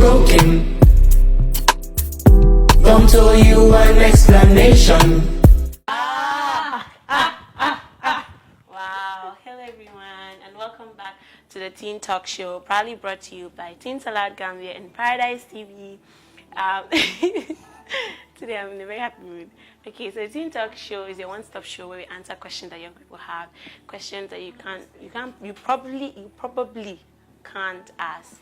broken. Come to you an explanation. Wow. Hello everyone and welcome back to the TeenTok show, proudly brought to you by Aloud, Gambia and Paradise TV. Today I'm in a very happy mood. Okay, so the TeenTok show is a one-stop show where we answer questions that young people have, questions that you probably can't ask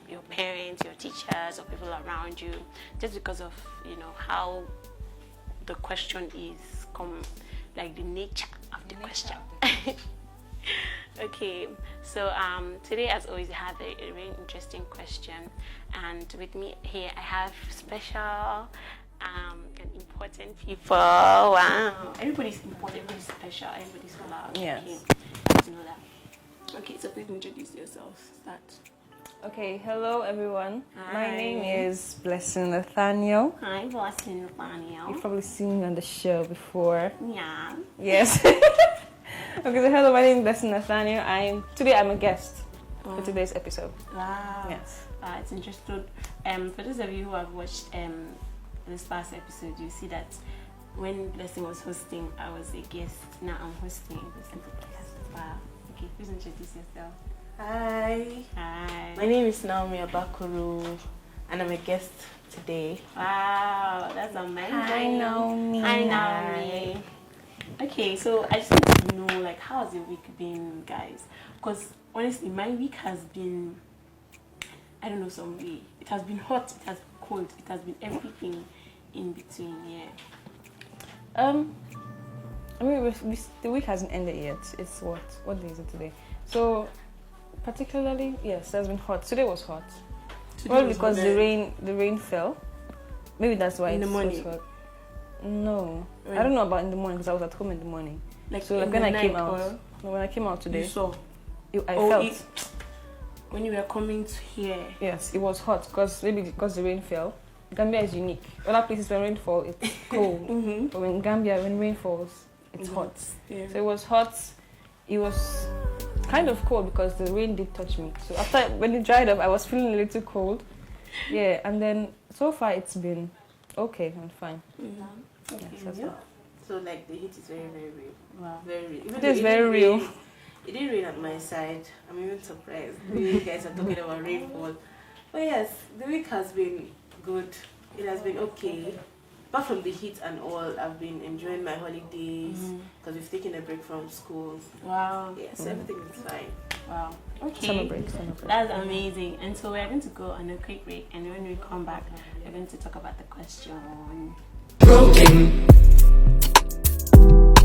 your parents, your teachers, or people around you, just because of how the question is, like the nature of the question. Okay, so today, as always, I have a very interesting question, and with me here I have special and important people. Wow, everybody's important, everybody's special, everybody's allowed. Yes. Okay, I have to know that. Okay, so please introduce yourself. Start. Okay, hello everyone. Hi. My name is Blessing Nathaniel. Hi, Blessing Nathaniel. You've probably seen me on the show before. Yeah. Yes. Okay, so hello, my name is Blessing Nathaniel. Today I'm a guest for today's episode. Wow. Yes. It's interesting. For those of you who have watched this past episode, you see that when Blessing was hosting, I was a guest. Now I'm hosting. Wow. Okay, please introduce yourself. Hi, Hi. my name is Naomi Abakuru and I'm a guest today. Wow, that's amazing. Hi, Naomi. Hi, Naomi. Okay, so I just want to know, like, how has your week been, guys? Because honestly, my week has been, I don't know, some way. It has been hot, it has been cold, it has been everything in between. Yeah. I mean, the week hasn't ended yet. It's what day is it today? So, particularly, yes, it has been hot. Today was hot. Well, because the rain fell. Maybe that's why in the it's morning. so hot. No, Right. I don't know about in the morning because I was at home in the morning. So like in when the I came night, out, or when I came out today, you saw. I felt When you were coming to here. yes, it was hot because the rain fell. Gambia is unique. Other places when rain falls, it's cold. Mm-hmm. But in Gambia, when rain falls, it's hot. Yeah. So it was hot. It was kind of cold because the rain did touch me. So after when it dried up, I was feeling a little cold. Yeah, and then so far it's been okay and fine. Mm-hmm. Yes, Okay. that's Yeah. all. So like the heat is very, very real. Wow. Very real. Even It though is very didn't real. rain- It didn't rain at my side. I'm even surprised. You guys are talking about rainfall. But yes, the week has been good. It has been okay. Apart from the heat and all, I've been enjoying my holidays because we've taken a break from school. Wow. Yeah, so everything is fine. Wow. Okay. Summer break. That's amazing. And so we're going to go on a quick break, and when we come back, we're going to talk about the question. Broken.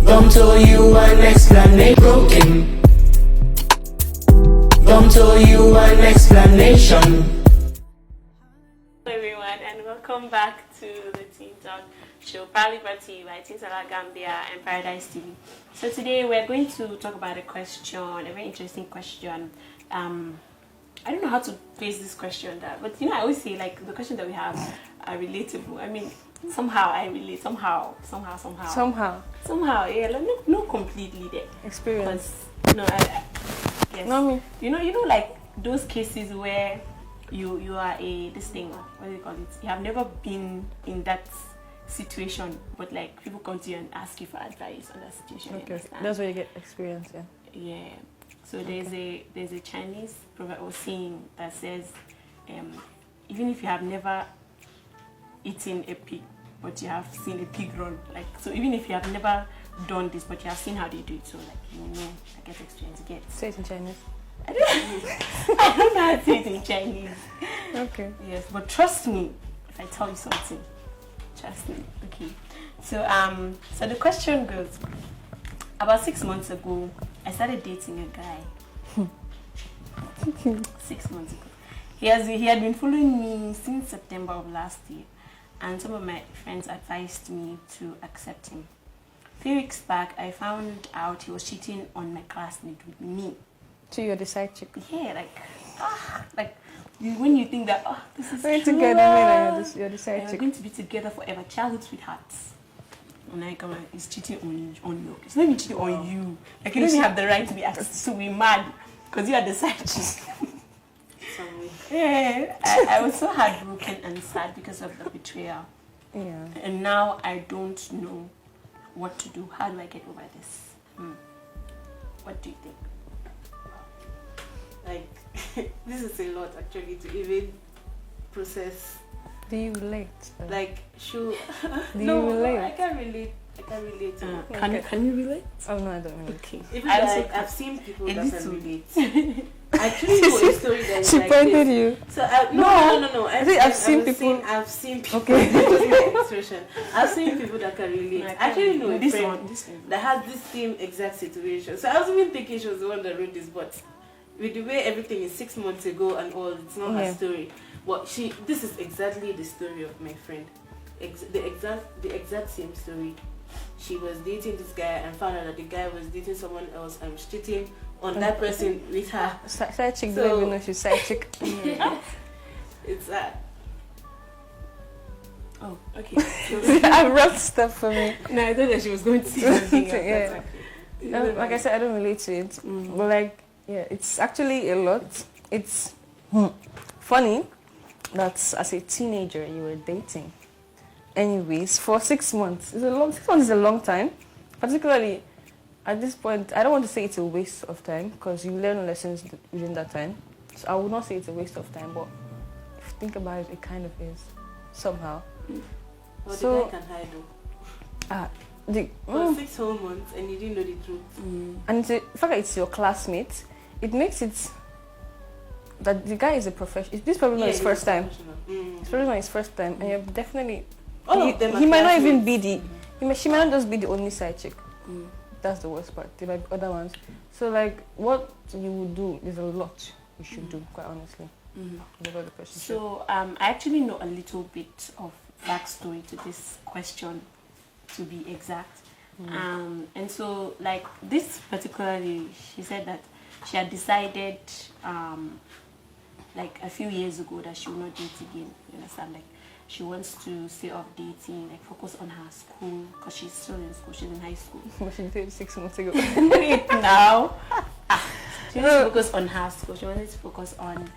Come to you an explanation. Broken. Come to you an explanation. Hello everyone, and welcome back to the TeenTok show, proudly brought to you by Aloud, Gambia and Paradise TV. So today we're going to talk about a question, a very interesting question. I don't know how to phrase this question, but I always say like the questions that we have are relatable. I mean, somehow I relate, somehow. Yeah, like, not completely there. Experience. Yes. No, me. You know, like those cases where you are this thing, what do you call it? You have never been in that situation, but like people come to you and ask you for advice on that situation. you Okay, understand? that's where you get experience. Yeah. Yeah. So there's a Chinese proverb or saying that says, even if you have never eaten a pig, but you have seen a pig run, like, so even if you have never done this, but you have seen how they do it, so like I get experience. You get. Say it in Chinese. I don't know how to say it in Chinese. Okay. Yes, but trust me if I tell you something. Trust me. Okay. So so the question goes, about 6 months ago, I started dating a guy. 6 months ago. He had been following me since September of last year, and some of my friends advised me to accept him. A few weeks back, I found out he was cheating on my classmate with me. So you're the side chick. Yeah, when you think that this is We're true, together, you're the side we're chick. going to be together forever, childhood sweethearts. And I come, he's cheating on you. It's not even cheating on you. Like you don't even have the right to be asked to be mad because you are the side chick. Yeah, I was so heartbroken and sad because of the betrayal. Yeah. And now I don't know what to do. How do I get over this? What do you think? Like, this is a lot actually to even process. Do you relate? Like, sure. Do No, you relate? I can't relate. I can't relate to it. Can you relate? Oh no, I don't relate. Okay. Even I like, also I've seen people a that little. can relate. I actually know a story that is She like pointed this. you. So no. I've seen people. I've seen people. Okay. That was my expression. I've seen people that can relate. Like, I actually know a this friend one. that has this same exact situation. So I was even thinking she was the one that wrote this, but with the way everything is 6 months ago and all, it's not her story. But this is exactly the story of my friend. The exact same story. She was dating this guy and found out that the guy was dating someone else and was cheating on that person with her. Side chick, So- don't even know she's side chick. It's that. Oh, okay. I wrote stuff for me. No, I thought that she was going to say something else. Yeah. That's Like I said, I don't relate to it. But like, yeah, it's actually a lot. It's funny that as a teenager you were dating. Anyways, for 6 months, 6 months is a long time. Particularly at this point, I don't want to say it's a waste of time because you learn lessons within that time. So I would not say it's a waste of time, but if you think about it, it kind of is somehow. Well, So- the guy can hide though. For 6 whole months and you didn't know the truth. And the fact that it's your classmate, it makes it that the guy is a professional. This probably not his first time. It's probably not his first time, and you're definitely. All of them are He might not even classmates. be she might not just be the only side chick. That's the worst part. There might be other ones. So like, what you would do? There's a lot you should do, quite honestly. Whatever the person said. So I actually know a little bit of backstory to this question, to be exact. And so like this particularly, she said that she had decided like a few years ago that she will not date again. You understand? Like she wants to stay off dating, like focus on her school because she's still in school. She's in high school. What she did 6 months ago. Now she wants to focus on her school. She wanted to focus on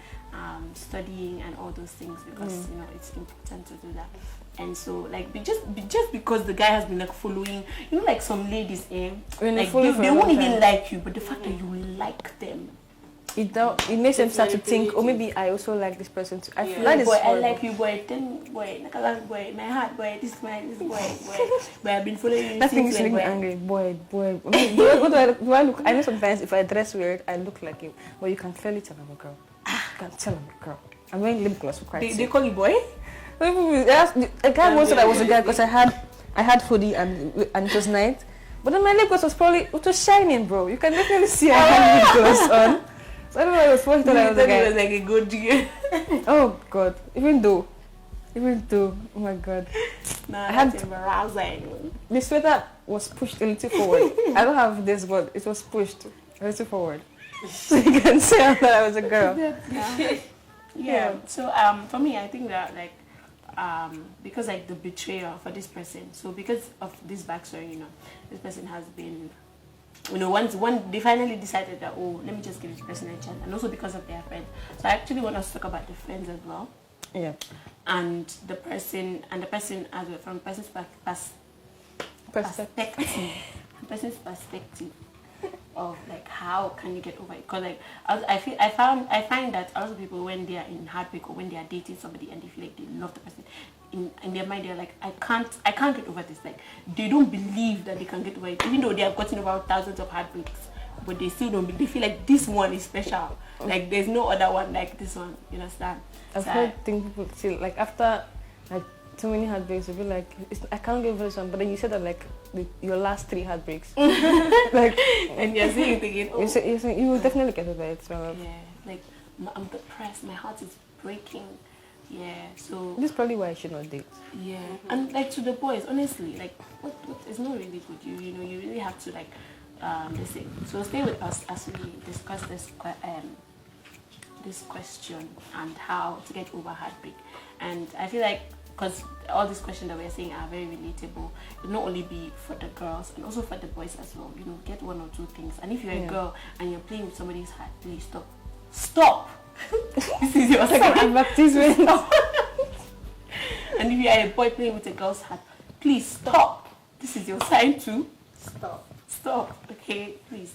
studying and all those things because you know it's important to do that. And so like just because the guy has been like following, you know, like some ladies When like follow for they a won't long even time, like you, but the fact that you like them, it makes them It's start to think, oh, manipulative. maybe I also like this person too. I feel Yeah. that is boy, I horrible. like you, boy, then boy, Nakalan boy, my heart boy, this boy, I've been following you That thing since is making me boy. angry. Boy. I mean, do I look? I know sometimes if I dress weird, I look like you. But you can clearly tell I'm a girl. You can tell I'm a girl. I'm wearing lip gloss for Christ's They sake. call you boy? A guy once said I was a guy because I had hoodie and it was night. But then my lip gloss it was shining, bro. You can definitely see I had lip gloss on. So I don't know, it was funny that I was a It was guy. like a good year. Oh God. Even though, oh my God. Nah, I had- that's embarrassing. The sweater was pushed a little forward. I don't have this, but it was pushed a little forward. So you can tell that I was a girl. Yeah. So for me, I think that like because like the betrayal for this person. So because of this backstory, you know, this person has been, you know, once they finally decided that, oh, let me just give this person a chance, and also because of their friends. So I actually want us to talk about the friends as well, Yeah. and the person as well from person's person's perspective of like how can you get over it? Because like I find that a lot of people, when they are in heartbreak or when they are dating somebody and they feel like they love the person, in their mind they're like, I can't get over this. Like they don't believe that they can get over it, even though they have gotten over thousands of heartbreaks, but they still don't. They feel like this one is special. Like there's no other one like this one. You understand? I've So heard people say like after like too many heartbreaks, they'll be like, I can't get over this one. But then you said that like your last 3 heartbreaks, like, and you're saying it again. you say you will definitely get over it. So Yeah, like I'm depressed. My heart is breaking. Yeah, so this is probably why I should not date. yeah, and like to the boys, honestly, like what is not really good. You know, you really have to like listen. So stay with us as we discuss this question and how to get over heartbreak. And I feel like because all these questions that we're saying are very relatable, it not only be for the girls and also for the boys as well. You know, get 1 or 2 things. And if you're a girl and you're playing with somebody's heart, please stop. This is your second advertisement. And if you are a boy playing with a girl's hat, please stop. This is your sign to Stop. stop. Okay, please.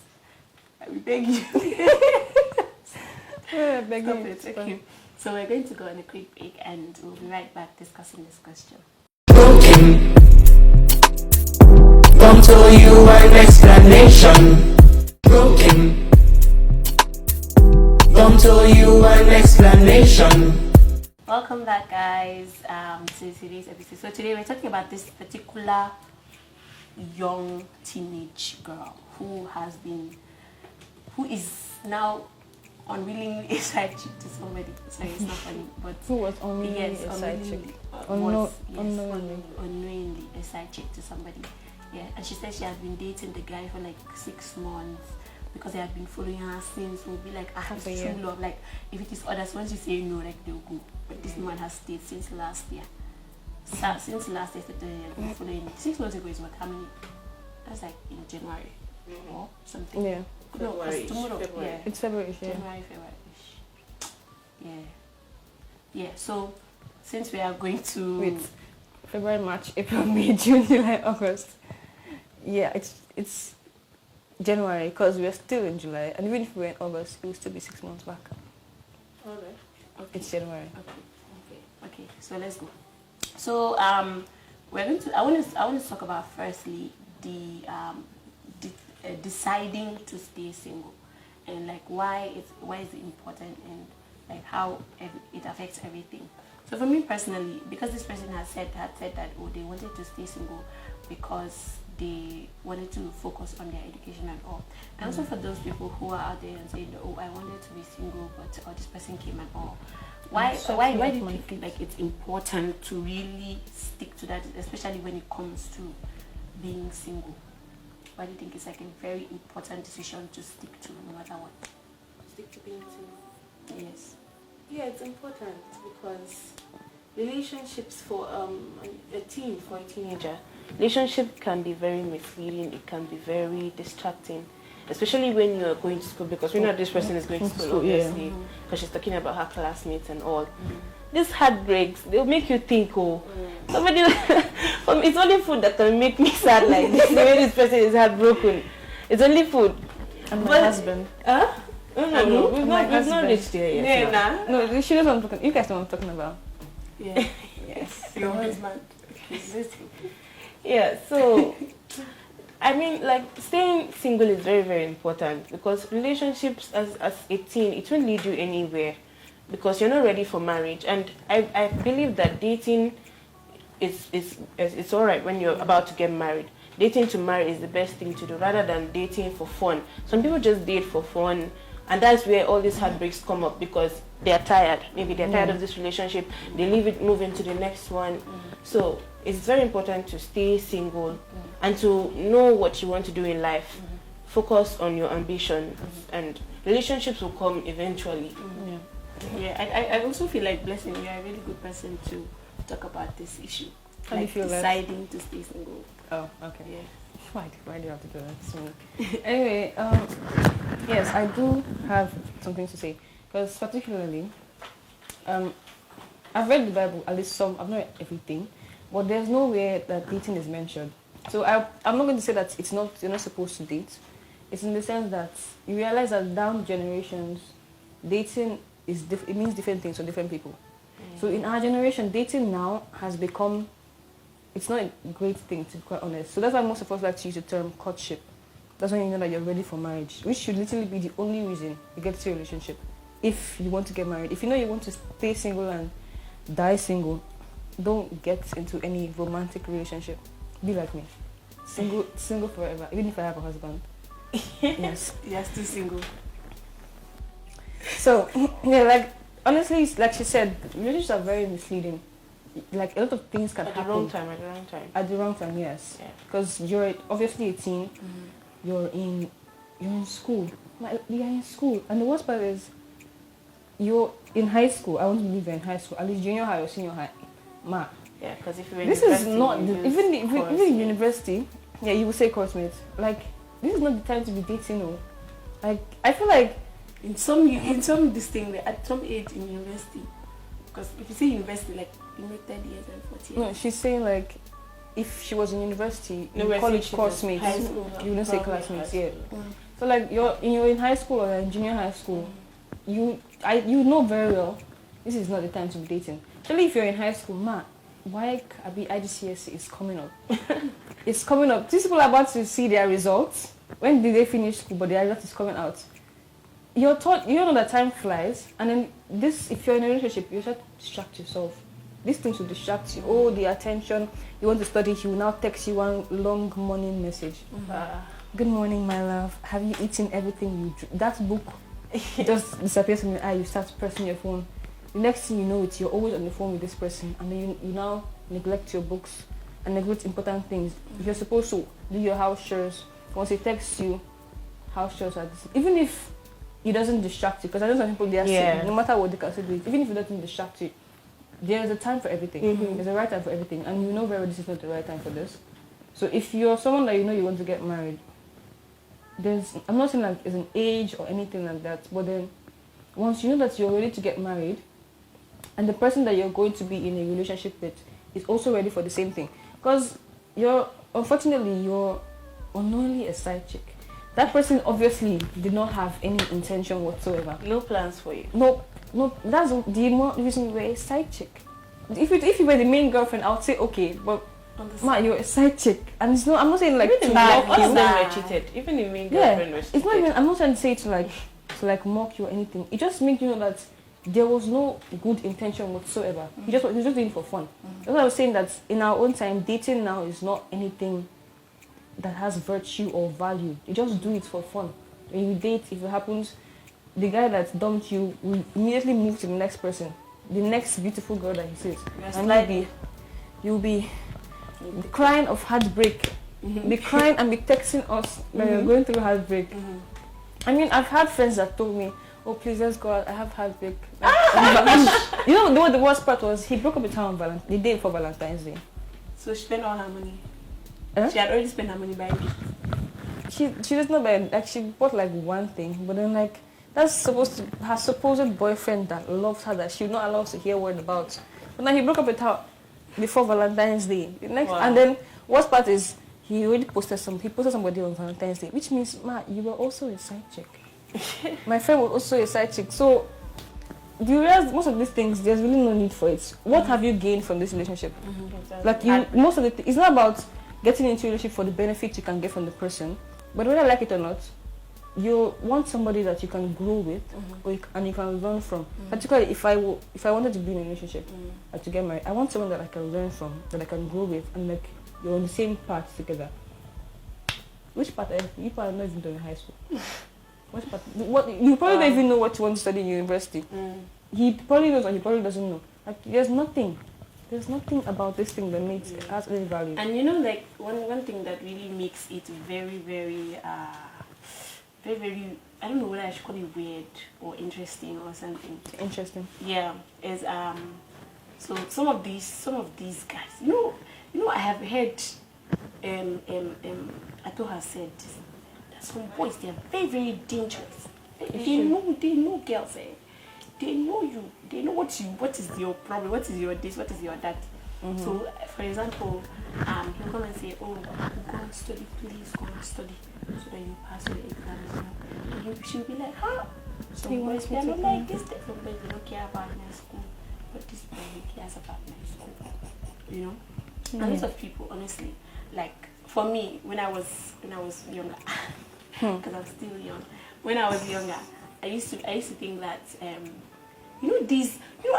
I will beg you. Yeah, Stop begging. it. Okay. So we're going to go on a quick break and we'll be right back discussing this question. Broken. Come to you an explanation. Broken. Come to you an explanation. Welcome back, guys, to today's episode. So today we're talking about this particular young teenage girl who is now unwillingly a side chick to somebody. Sorry, it's not funny, but Who was only yes, a side chick? unknowingly a side chick to somebody. Yeah, and she said she has been dating the guy for like 6 months because they have been following her since. We'll be like, Half it's a year. true love. Like, if it is others, once you say no, like they'll go. But this man has stayed since last year. Since last year, they have been following. 6 months ago is what? How many? That's like in January or something. Yeah, No, 'cause February-ish, tomorrow. February. Yeah. it's February. Yeah. January, February-ish. Yeah. Yeah, so since we are going to... Wait, February, March, April, May, June, July, August. Yeah, it's January because we're still in July, and even if we were in August, it will still be 6 months back. Alright. Okay. It's January. Okay, so let's go. So we're going to... I want to talk about firstly deciding to stay single, and like why is it important, and like how it affects everything. So for me personally, because this person had said that they wanted to stay single because they wanted to focus on their education and all. And also for those people who are out there and saying, oh, I wanted to be single, but this person came and all. Why do you think like it's important to really stick to that, especially when it comes to being single? Why do you think it's like a very important decision to stick to no matter what? Stick to being single. Yes. Yeah, it's important because relationships for a teenager, relationship can be very misleading. It can be very distracting, especially when you're going to school, because we know this person is going to school, obviously, because she's talking about her classmates and all. These heartbreaks, they'll make you think, somebody, it's only food that can make me sad like this, the way this person is heartbroken. It's only food. And my husband. Huh? No, we've not reached there yet. Yeah, No, she knows what I'm talking. You guys know what I'm talking about. Yeah. Yes. Your husband. Yeah, so I mean, like, staying single is very, very important because relationships as a teen, it won't lead you anywhere because you're not ready for marriage. And I believe that dating it's all right when you're about to get married. Dating to marry is the best thing to do rather than dating for fun. Some people just date for fun, and that's where all these heartbreaks come up because they're tired. Maybe they're tired of this relationship. They leave it, move into the next one. So it's very important to stay single and to know what you want to do in life. Focus on your ambition, and relationships will come eventually. Yeah, I also feel like, Blessing, you're a really good person to talk about this issue. How do you feel deciding to stay single? Oh, okay. Yeah. Why do you have to do that to me? Anyway, yes, I do have something to say. Because particularly, I've read the Bible, at least some, I've not read everything, but there's nowhere that dating is mentioned. So I'm not going to say that you're not supposed to date. It's in the sense that you realize that down generations, dating it means different things for different people. So in our generation, dating now has become, it's not a great thing, to be quite honest. So that's why most of us like to use the term courtship. That's when you know that you're ready for marriage, which should literally be the only reason you get into a relationship. If you want to get married, if you know you want to stay single and die single, don't get into any romantic relationship. Be like me, single forever, even if I have a husband. Yes, You're still single. So yeah, like honestly, like she said, relationships are very misleading. Like a lot of things can happen At the wrong time. At the wrong time, yes. Yeah. Because you're obviously a teen. You're in school. Like, you're in school, and the worst part is, you're in high school. I want to believe you're in high school, at least junior high or senior high. Yeah, because if you're in This is not even in yeah. university. Yeah, you will say coursemate. Like, this is not the time to be dating. No, like I feel like in some this thing at some age in university, because if you say university, like you make 30 years and 40 years. No, she's saying like if she was in university, No, in we're college saying she course was mates, high school. you wouldn't say Probably classmates, high yeah. Mm. So like you're in high school or in junior high school, you know very well this is not the time to be dating. Especially if you're in high school, why IGCSE is coming up. It's coming up. These people are about to see their results. When did they finish school? But their result is coming out. You're taught, you know that time flies, and then if you're in a relationship, you start to distract yourself. These things will distract you. Oh, the attention. You want to study, he will now text you one long morning message. Good morning, my love. Have you eaten everything you that book just disappears from your eye. You start pressing your phone. The next thing you know, you're always on the phone with this person, and then you now neglect your books and neglect important things. You're supposed to do your house chores. Once he texts you, house chores are this. Even if it doesn't distract you, because I know some people they are saying, no matter what they can do it, even if it doesn't distract you, there is a time for everything. There's a right time for everything, and you know very well this is not the right time for this. So if you're someone that you know you want to get married, I'm not saying like it's an age or anything like that, but then once you know that you're ready to get married, and the person that you're going to be in a relationship with is also ready for the same thing, because unfortunately you're unknowingly a side chick. That person obviously did not have any intention whatsoever. No plans for you. No, that's the more reason you're a side chick. If you were the main girlfriend, I would say okay, but you're a side chick, and it's not. I'm not saying like Even to if mock all of you. them were cheated. Even the main girlfriend was cheated. It's not even. I'm not trying to say to like mock you or anything. It just makes you know that there was no good intention whatsoever. He was just doing it for fun. That's why I was saying that in our own time, dating now is not anything that has virtue or value. You just do it for fun. When you date, if it happens, the guy that dumped you will immediately move to the next person, the next beautiful girl that he sees, and you'll be crying of heartbreak. Be crying and be texting us that you're going through heartbreak. I mean, I've had friends that told me, "Oh, please, let's go out. I have heartbreak." You know what the worst part was? He broke up with her on the day before Valentine's Day. So she spent all her money. Huh? She had already spent her money buying it. She does not buy, like, she bought like one thing, but then like that's supposed to her supposed boyfriend that loves her, that she would not allow us to hear word about. But now he broke up with her before Valentine's Day. And then worst part is he posted somebody on Valentine's Day, which means you were also a side chick. My friend was also a side chick. So do you realize most of these things there's really no need for it? What have you gained from this relationship? Like most of the it's not about getting into a relationship for the benefit you can get from the person, but whether I like it or not, you want somebody that you can grow with, and you can learn from. Particularly if I wanted to be in a relationship, or to get married, I want someone that I can learn from, that I can grow with, and like you're on the same path together. Which part? You probably not even doing high school. Which part? What you probably don't even know what you want to study in university. He probably knows, or he probably doesn't know. Like there's nothing about this thing that makes it has any value. And you know, like one thing that really makes it very, very, very, I don't know whether I should call it weird or interesting or something. Interesting. Yeah, is so some of these guys, you know, I have heard, Ato has said that some boys, they are very, very dangerous. They know girls, they know you, they know what is your problem, what is your this, what is your that. So, for example, he'll come and say, "Oh, go and study, please go and study, so that you pass your exam." And she'll be like, "Huh?" Some boys, they're not like this. Some boys, they don't care about my school, but this boy, he cares about my school. You know, a lot of people, honestly, like for me, when I was younger, because I'm still young. When I was younger, I used to think that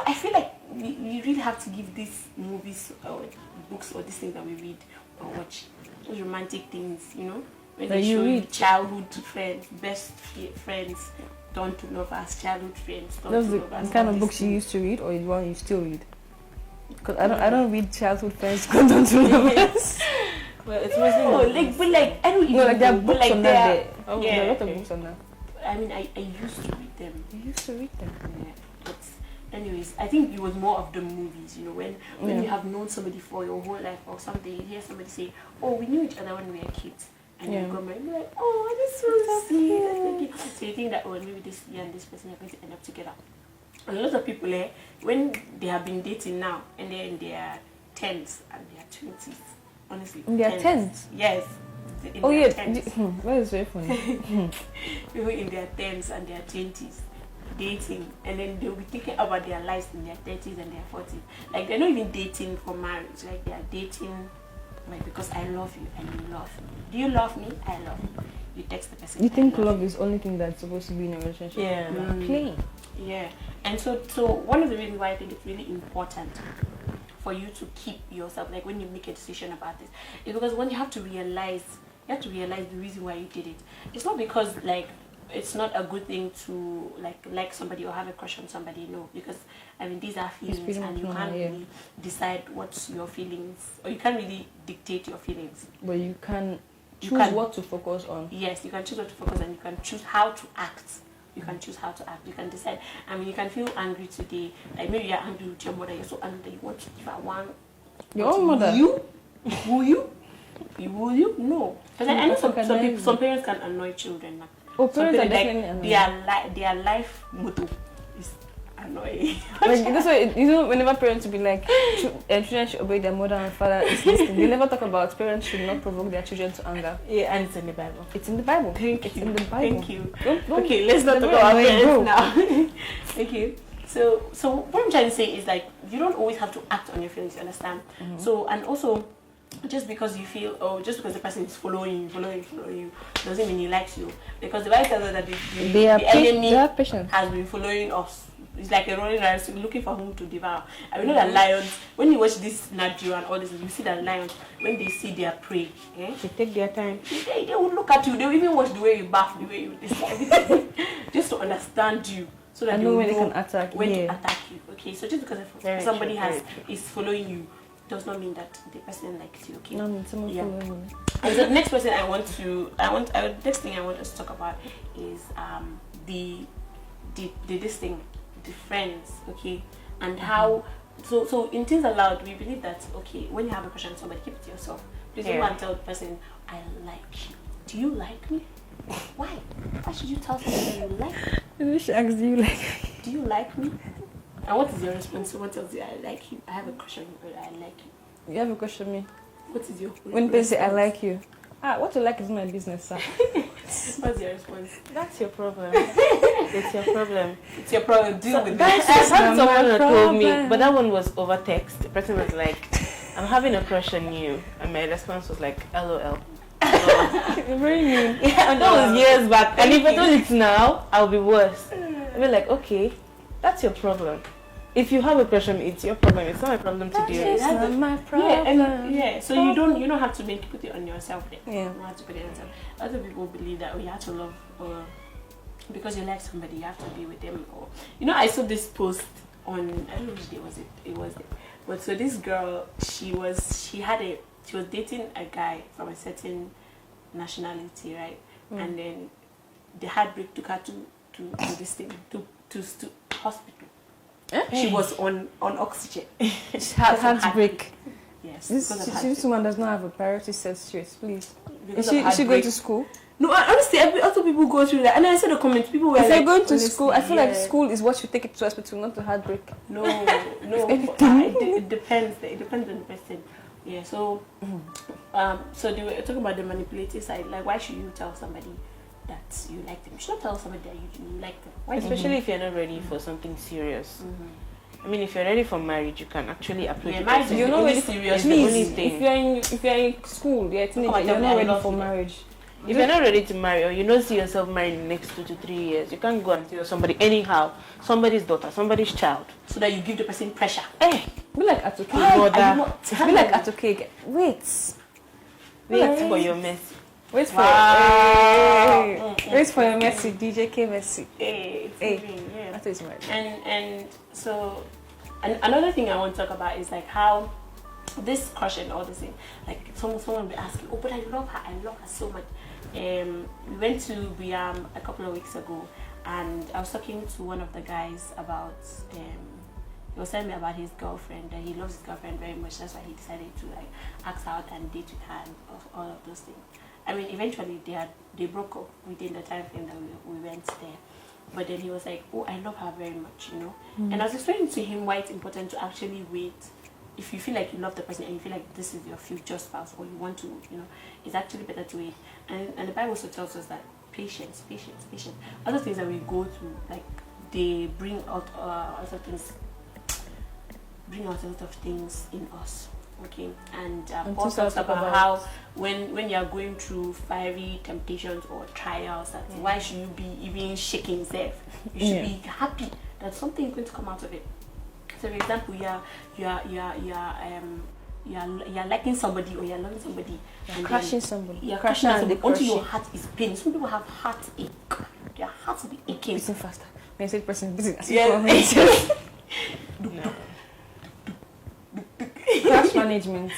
I feel like we really have to give these movies or books or these things that we read or watch, those romantic things, when they show you childhood friends, best friends, turn to lovers, childhood friends, turn Those to the lovers. kind of books you used to read, or the one you still read? Because I don't read childhood friends turn to lovers. Well, it's mostly I don't even No, like there are know, but, books on that there. Oh, There are a lot of okay. books on that. I mean, I used to read them. You used to read them. Yeah, but anyways, I think it was more of the movies, when you have known somebody for your whole life or something, you hear somebody say, "Oh, we knew each other when we were kids." and you come and be like, oh, this was so sweet. So you think that, oh, maybe this you and this person are going to end up together. And a lot of people, when they have been dating now and they're in their 10s and their 20s, honestly. In their 10s? Yes. Oh, yeah. That is very funny. People in their 10s and their 20s dating, and then they'll be thinking about their lives in their 30s and their 40s. Like, they're not even dating for marriage. Like, they are dating like because I love you and you love me. Do you love me? I love you. You text the person. You think love is the only thing that's supposed to be in a relationship? Yeah. Plain. Yeah. And so one of the reasons why I think it's really important for you to keep yourself, like when you make a decision about this, is because when you have to realize the reason why you did it. It's not because like it's not a good thing to like somebody or have a crush on somebody, no, because I mean these are feelings and you can't really decide what's your feelings, or you can't really dictate your feelings. But you can choose what to focus on. Yes, you can choose what to focus on. You can choose how to act. You can choose how to act. You can decide. I mean, you can feel angry today. Like maybe you're angry with your mother. You're so angry that you want to give her one. Your own mother? You? Will you? Will you? No. Because I know some parents can annoy children. Oh, parents are definitely annoying. Their life motto is annoying. Like, that's why, you know, whenever parents will be like, children should obey their mother and father, it's this thing. They never talk about parents should not provoke their children to anger. Yeah, and it's in the Bible. It's in the Bible. Thank you. In the Bible. Thank you. Don't okay, let's not talk about parents now. Okay. So what I'm trying to say is like you don't always have to act on your feelings, you understand? So, and also just because you feel, just because the person is following you doesn't mean he likes you, because the Bible tells us that the enemy has been following us. It's like a rolling lion looking for whom to devour. And we know that lions, when you watch this Nat Geo and all this, you see that lions, when they see their prey, they take their time. They will look at you. They will even watch the way you bath, the way you everything, just to understand you, so that they know when they can attack. When to attack you. Okay, so just because somebody is following you does not mean that the person likes you. Okay. No, I mean someone following me. And so the next person next thing I want us to talk about is the friends, okay, and how. So in Things Aloud, we believe that okay, when you have a crush on somebody, keep it to yourself. Please don't go and tell the person, I like you. Do you like me? Why? Why should you tell somebody you like me? Maybe she asks, do you like me? Do you like me? And what is your response? Someone tells you, I like you. I have a crush on you, but I like you. You have a crush on me? What is your When people say, I like you. What you like is my business, sir. What's your response? That's your problem. It's your problem. It's your problem. Deal with it. I had someone that told me, but that one was over text. The person was like, I'm having a crush on you. And my response was like, LOL. Very mean. Yeah, and that was years back. And if I told it now, I'll be worse. I'll be like, okay, that's your problem. If you have a crush on me, it's your problem. It's not my problem to deal with. It's not my problem. So you don't have to put it on yourself. Then. Yeah. You don't have to put it on yourself. Other people believe that you have to love, or because you like somebody, you have to be with them. Or I saw this post on, I don't know which day was it. It was, but so this girl, she was dating a guy from a certain nationality, right? And then the heartbreak took her to this thing to hospital. She was on oxygen. Heartbreak. Yes. This woman does not have a priority set straight, please. Is she going to school? No, honestly, other people go through that. And I saw the comments, people were if like, they're going to school, I feel like school is what you take it to hospital, not to heartbreak. No. It depends. It depends on the person. Yeah, so so they were talking about the manipulative side. Like, why should you tell somebody that you like them? You should not tell somebody that you like them. Why? Especially if you're not ready for something serious. I mean, if you're ready for marriage, you can actually approach it. Marriage, you're not ready for serious. Please, if you're in school, you're a teenager, you're not ready for marriage. If you're not ready to marry, or you don't see yourself married in the next 2 to 3 years, you can't go and tell somebody anyhow, somebody's daughter, somebody's child, so that you give the person pressure. Be like Atoke. Be like Atoke. Wait for your mess. Wait for your messy, DJ K messy. Yeah. That is right. And so, another thing I want to talk about is like how this crush and all this thing, like someone will be asking, oh, but I love her so much. We went to Biam a couple of weeks ago, and I was talking to one of the guys about he was telling me about his girlfriend, that he loves his girlfriend very much. That's why he decided to like ask out and date with her and all of those things. I mean, eventually they broke up within the time frame that we went there. But then he was like, oh, I love her very much, you know. And I was explaining to him why it's important to actually wait. If you feel like you love the person and you feel like this is your future spouse, or you want to, you know, it's actually better to wait. And the Bible also tells us that patience. Other things that we go through, like they bring out a lot of things in us. Okay, and Paul talks about how when you are going through fiery temptations or trials, that why should you be even shaking yourself? You should be happy that something is going to come out of it. So, for example, you're liking somebody or you're loving somebody, and crashing somebody. You're crashing somebody until your heart is paining. Some people have heartache. Their hearts will be aching. Beating faster. When you say person beating, crash management.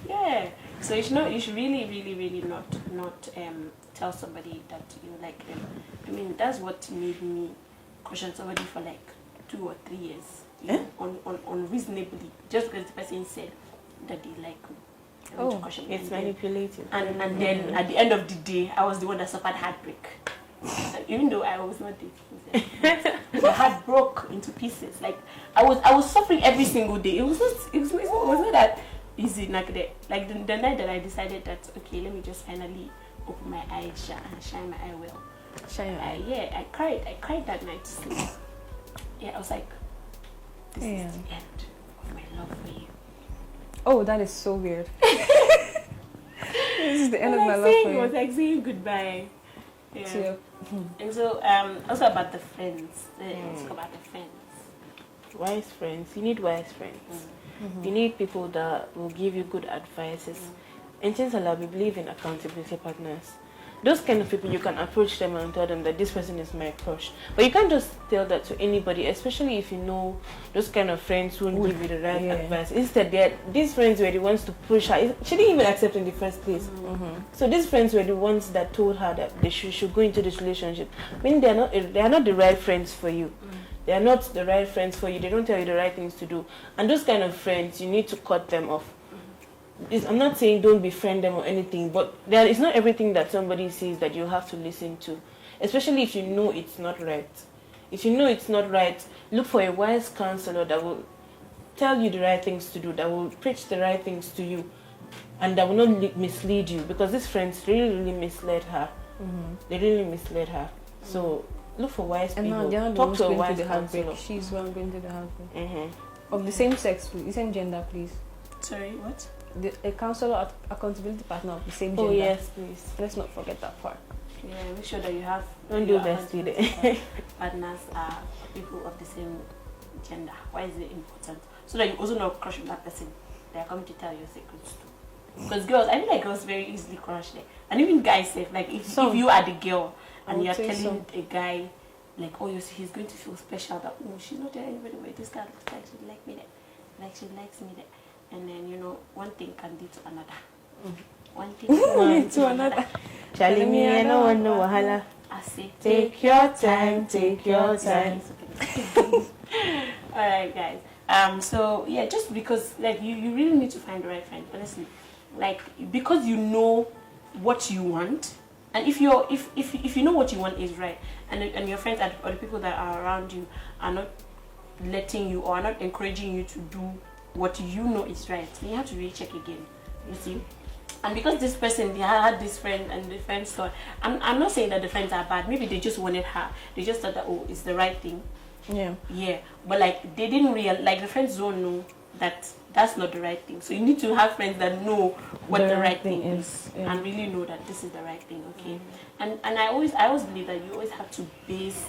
Yeah. So you should really not tell somebody that you like them. I mean, that's what made me question somebody for like 2 or 3 years. You know, unreasonably, just because the person said that they like me. It's manipulative. And then at the end of the day, I was the one that suffered heartbreak. Even though I was not dating, my heart broke into pieces. Like I was suffering every single day. It was not that easy. Like the night that I decided that okay, let me just finally open my eyes and shine my eye well. Shine your eye. Yeah, I cried that night to sleep. Yeah, I was like, this is the end of my love for you. Oh, that is so weird. This is the end of my love for you. It was like saying goodbye. Yeah. And so also about the friends. Let's talk about the friends. Wise friends. You need wise friends. You need people that will give you good advices. And since Allah, we believe in accountability partners. Those kind of people, you can approach them and tell them that this person is my crush. But you can't just tell that to anybody, especially if you know those kind of friends who won't give you the right advice. Instead, these friends were the ones to push her. She didn't even accept in the first place. So these friends were the ones that told her that they should go into this relationship. I mean, they are not the right friends for you. They are not the right friends for you. They don't tell you the right things to do. And those kind of friends, you need to cut them off. I'm not saying don't befriend them or anything, but it's not everything that somebody says that you have to listen to, especially if you know it's not right. If you know it's not right, look for a wise counselor that will tell you the right things to do, that will preach the right things to you, and that will not mislead you, because these friends really misled her. They really misled her. So look for wise people. Talk to a wise counselor. She's one going to the heartbreak. Of the same sex, please. The same gender, please. Sorry, what? A counselor, accountability partner of the same gender. Oh yes, please. Let's not forget that part. Yeah, make sure that you have. Don't do best with it. Partners are people of the same gender. Why is it important? So that you also not crush on that person. They are coming to tell your secrets too. Because girls, I feel like girls very easily crush there, and even guys say like if you are the girl and you are telling a guy like, oh, he's going to feel special that she's not telling anybody where this guy looks like she like me there, like she likes me there. And then, one thing can lead to another. One thing can lead to another. Telling me I don't want no wahala. I say, take your time, take your time. Alright, guys. So, yeah, just because, like, you really need to find the right friend, honestly. Like, because you know what you want, and if you know what you want is right, and your friends or the people that are around you are not letting you or are not encouraging you to do what you know is right, then you have to really check again. You see, and because this person, they had this friend and the friends thought, I'm not saying that the friends are bad. Maybe they just wanted her. They just thought that it's the right thing. Yeah. But like they didn't the friends don't know that that's not the right thing. So you need to have friends that know what the right thing is and really know that this is the right thing. Okay. And I always believe that you always have to base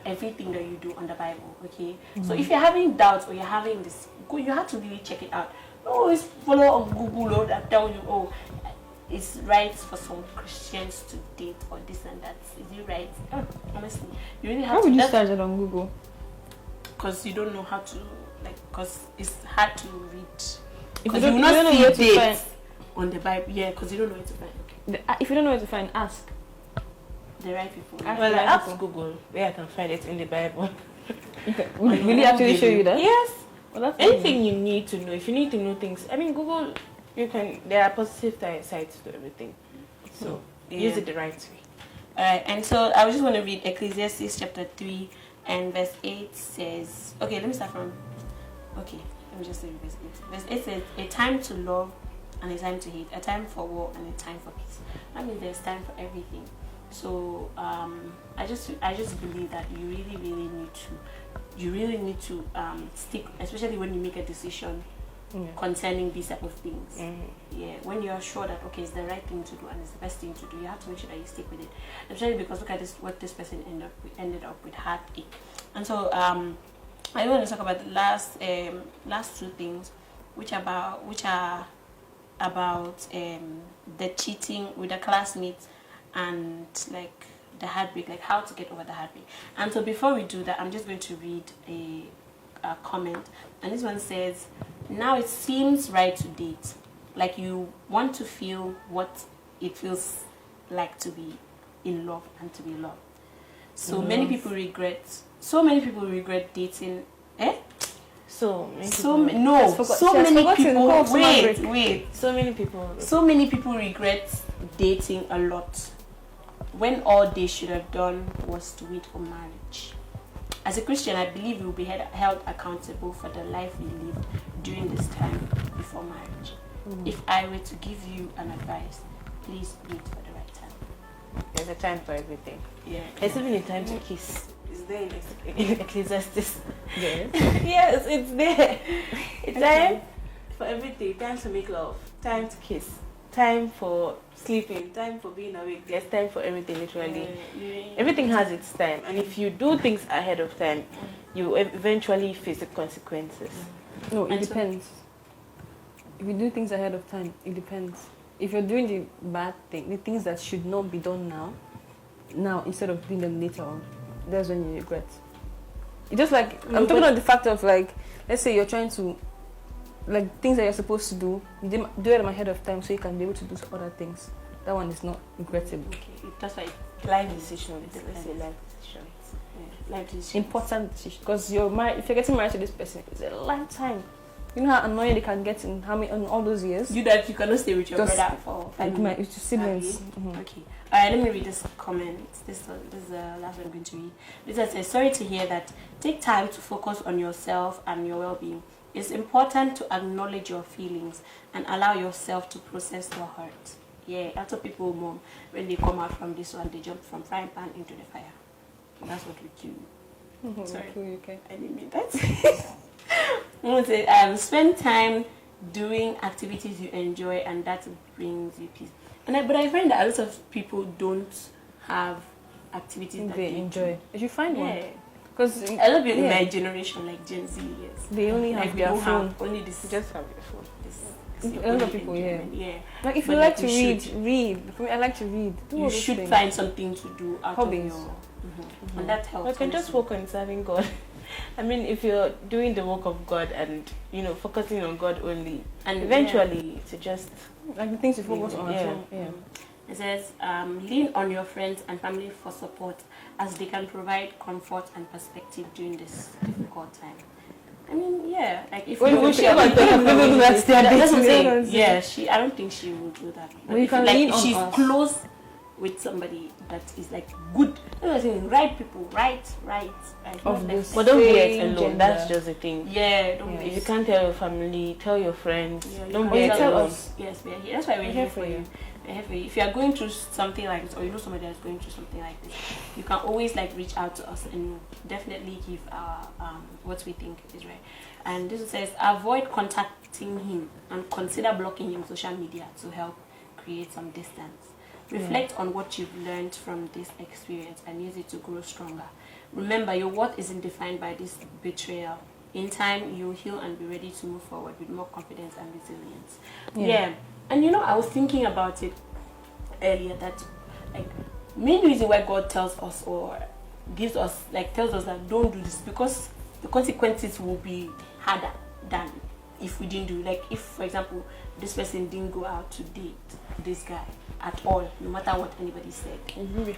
everything that you do on the Bible. Okay. So if you're having doubts or you're having this, you have to really check it out. Don't always follow on Google or that tell you, it's right for some Christians to date or this and that. Is it right? Honestly, you really have to. How would you start it on Google? Because you don't know how to, because it's hard to read. If you don't know where to find on the Bible, because you don't know where to find. Okay. If you don't know where to find, ask the right people. Well, I asked Google where I can find it in the Bible. Will he actually show you that? Yes. Well, that's anything you need to know. If you need to know things, I mean, Google, there are positive sides to everything. So Use it the right way. Alright, and so I just want to read Ecclesiastes chapter 3 and verse 8 says, okay, let me start from, okay, let me just read verse 8. Verse 8 says, a time to love and a time to hate, a time for war and a time for peace. That means there's time for everything. So I just believe that you really need to stick, especially when you make a decision concerning these type of things. Yeah, when you're sure that okay, it's the right thing to do and it's the best thing to do, you have to make sure that you stick with it. Especially because look at this, what this person ended up with heartache. And so I want to talk about the last two things, which are about the cheating with the classmates and like the heartbreak, like how to get over the heartbreak. And so before we do that, I'm just going to read a comment, and this one says, now it seems right to date, like you want to feel what it feels like to be in love and to be loved. So many people regret dating. So many people regret dating a lot when all they should have done was to wait for marriage. As a Christian, I believe we will be held accountable for the life we live during this time before marriage. If I were to give you an advice, please wait for the right time. There's a time for everything. Yeah. There's even a time to kiss. Is there in Ecclesiastes? Yes. Yes, it's there. It's time for everything. Time to make love. Time to kiss. Time for sleeping. Time for being awake. There's time for everything, literally. Everything has its time. And if you do things ahead of time, you eventually face the consequences. No, it depends. If you do things ahead of time, it depends. If you're doing the bad thing, the things that should not be done now instead of doing them later on, that's when you regret. It's just like, I'm talking about the fact of like, let's say you're trying to, like things that you're supposed to do, you do it ahead of time so you can be able to do other things. That one is not regrettable. Okay, that's why life decisions. Let's say life decisions. Yeah, life decisions. Important decision, because you're married. If you're getting married to this person, it's a lifetime. You know how annoying they can get in all those years. You cannot stay with your just brother for like my siblings. Okay. Alright, let me read this comment. This is the last one I'm going to read. This says, sorry to hear that. Take time to focus on yourself and your well-being. It's important to acknowledge your feelings and allow yourself to process your hurt. Yeah, a lot of people, mom, when they come out from this one, they jump from frying pan into the fire. That's what we do. Sorry, Okay. I didn't mean that. I'm going to say, spend time doing activities you enjoy, and that brings you peace. But I find that a lot of people don't have activities that they enjoy. If you find one, because a lot of people in my generation, like Gen Z, they only have their phone. Only this. Just have your phone. A lot of people, yeah. Like if But you like to should. read. For me, I like to read. You should find something to do out hobbies. of your, and that helps. You can just work on serving God. I mean, if you're doing the work of God and focusing on God only, and eventually to just like the things you focus on. Yeah. It says, lean on your friends and family for support, as they can provide comfort and perspective during this difficult time. I mean, yeah, like if that's what I'm saying. Yeah, I don't think she will do that. Well, you can lean on she's us. close with somebody that is like good. You know what I'm saying? Right people, right. Of this but don't be it alone. gender. That's just the thing. Yeah, don't be. If you can't tell your family, tell your friends. Yeah, don't be it tell alone. us. Yes, we are here. That's why we're here for you. If you are going through something like this, or you know somebody that's going through something like this, you can always like reach out to us and definitely give our what we think is right. And this says, avoid contacting him and consider blocking him on social media to help create some distance. Reflect on what you've learned from this experience and use it to grow stronger. Remember, your worth isn't defined by this betrayal. In time, you'll heal and be ready to move forward with more confidence and resilience. Yeah. And I was thinking about it earlier that, like, main reason why God tells us or gives us, like, tells us that don't do this, because the consequences will be harder than if we didn't do it. Like, if, for example, this person didn't go out to date this guy at all, no matter what anybody said.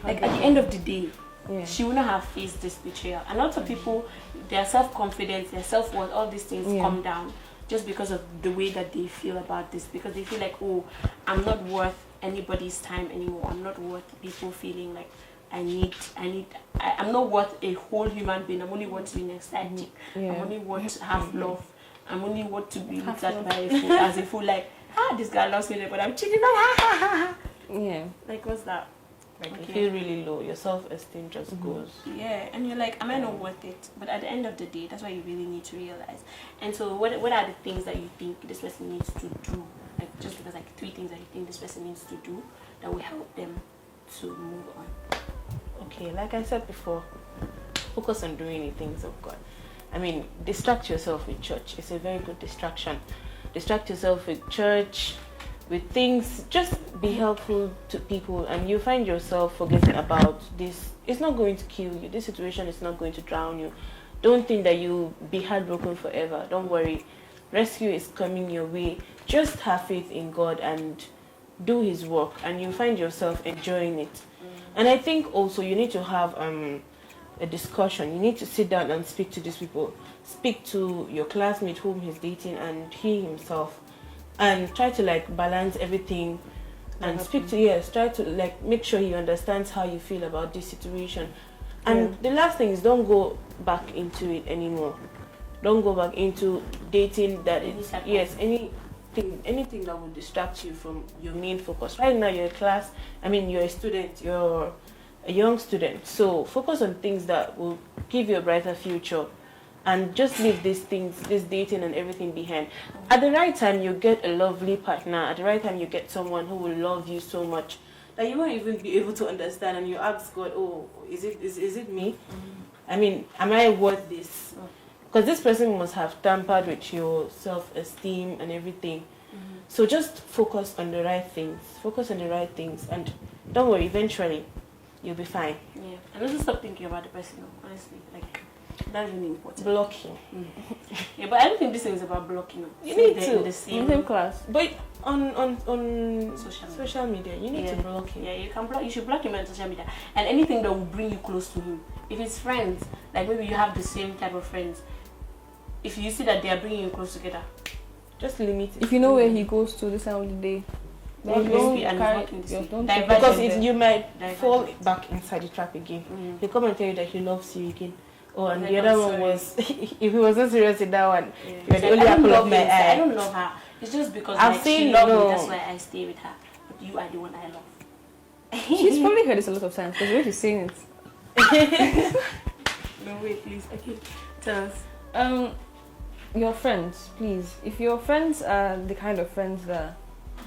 Like, at the end of the day, she would not have faced this betrayal. And lots of people, their self-confidence, their self-worth, all these things come down. just because of the way that they feel about this, because they feel like, oh, I'm not worth anybody's time anymore. I'm not worth people feeling like I'm not worth a whole human being. I'm only worth being ecstatic. Yeah. I'm only worth to have love. I'm only worth to be looked at by a fool as a fool. Like, this guy loves me, but I'm cheating. Yeah. Like, what's that? Like you feel really low, your self-esteem just goes. Yeah, and you're like, am I not worth it? But at the end of the day, that's what you really need to realize. And so what are the things that you think this person needs to do? Like, just because, like, 3 things that you think this person needs to do that will help them to move on. Okay, like I said before, focus on doing the things of God. I mean, distract yourself with church. It's a very good distraction. Distract yourself with church, with things. Just be helpful to people, and you find yourself forgetting about this. It's not going to kill you. This situation is not going to drown you. Don't think that you'll be heartbroken forever. Don't worry. Rescue is coming your way. Just have faith in God and do His work, and you find yourself enjoying it. And I think also you need to have a discussion. You need to sit down and speak to these people. Speak to your classmate whom he's dating and he himself, and try to like balance everything and try to like make sure he understands how you feel about this situation. And the last thing is, don't go back into it anymore. Don't go back into dating that is anything that will distract you from your main focus. Right now you're you're a student, you're a young student, so focus on things that will give you a brighter future, and just leave these things, this dating and everything behind. At the right time you get a lovely partner, at the right time you get someone who will love you so much that you won't even be able to understand, and you ask God, oh, is it me? I mean, am I worth this? Because this person must have tampered with your self-esteem and everything. So just focus on the right things. Focus on the right things, and don't worry, eventually you'll be fine. Yeah, and also stop thinking about the person, honestly. Like, that's really important. Blocking. Yeah, but I don't think this thing is about blocking. You need to. In the same class. But on social media, you need to block him. Yeah, you can block. You should block him on social media, and anything that will bring you close to him. If it's friends, like maybe you have the same type of friends, if you see that they are bringing you close together, just limit it. If you know where he goes to this time of the day, don't because you might fall back inside the trap again. He'll come and tell you that he loves you again. Oh, and the other one was, if he was not serious in that one, you're the only apple of my eye. I don't love her. It's just because like, she loves me, that's why I stay with her. But you are the one I love. She's probably heard this a lot of times because the way she's saying it. No, wait, please. Okay, tell us. Your friends, please. If your friends are the kind of friends that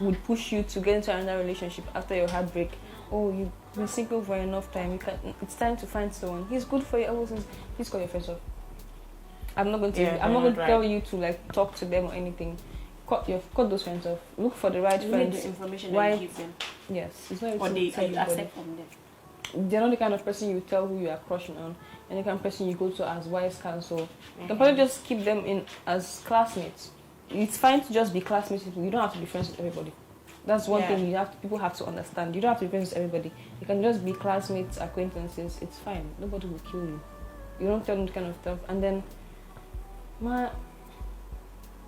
would push you to get into another relationship after your heartbreak, oh, you've been single for enough time, it's time to find someone. He's good for you. Please call your friends off. I'm not going to tell you to like talk to them or anything. Cut those friends off. Look for the right friends. Need the information that you give them. Yes, it's not. Or you accept from them. They're not the kind of person you tell who you are crushing on, and the kind of person you go to as wise counsel. You can probably just keep them in as classmates. It's fine to just be classmates. You don't have to be friends with everybody. That's one thing people have to understand. You don't have to be friends with everybody. You can just be classmates, acquaintances. It's fine. Nobody will kill you. You don't tell them that kind of stuff. And then,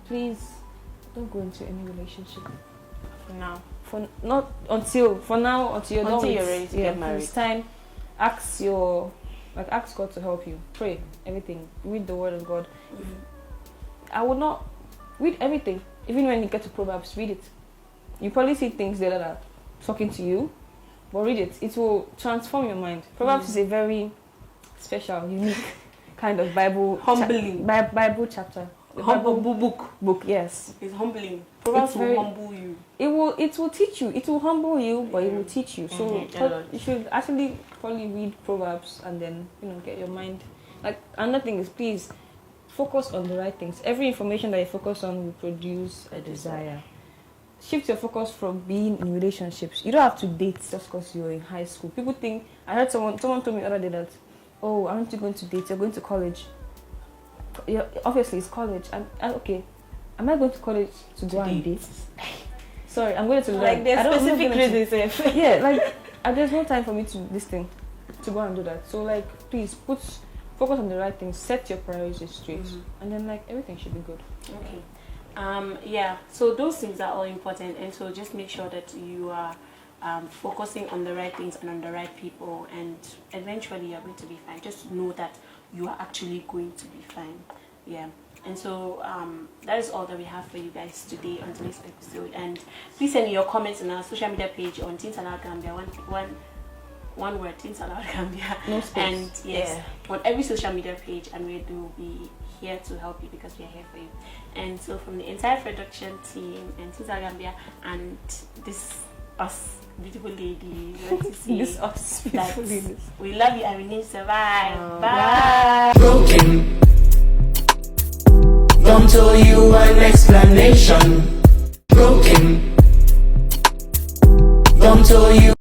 please don't go into any relationship for now. Until you're ready to get married. It's time. Ask God to help you. Pray everything. Read the Word of God. I would not read everything. Even when you get to Proverbs, read it. You probably see things there that are talking to you, but read it. It will transform your mind. Proverbs is a very special, unique kind of Bible humbling Bible chapter. Humble book. Yes, it's humbling. Proverbs will humble you. It will teach you. It will humble you, but it will teach you. So you should actually probably read Proverbs and then get your mind. Like another thing is, please focus on the right things. Every information that you focus on will produce a desire. Shift your focus from being in relationships. You don't have to date just because you're in high school. People think, I heard someone told me the other day that, oh, aren't you going to date? You're going to college. Yeah, obviously it's college. And okay, am I going to college to go and date? Sorry, I'm going to learn. Like there's specific reasons. Yeah, like there's no time for me to go and do that. So like, please focus on the right things. Set your priorities straight, and then like everything should be good. Okay. Yeah, so those things are all important, and so just make sure that you are focusing on the right things and on the right people, and eventually you're going to be fine. Just know that you are actually going to be fine. Yeah. And so that is all that we have for you guys today on today's episode. And please send your comments on our social media page on Teens Aloud Gambia. One word, Teens Aloud Gambia. No space. And yes, on every social media page, and we will be here to help you because we are here for you. And so from the entire production team and Teens Aloud Gambia and this us beautiful lady, we want to say This us that beautiful ladies. we love you and we need to survive. Bye. Broken. Come to you an explanation. Broken. Come to you.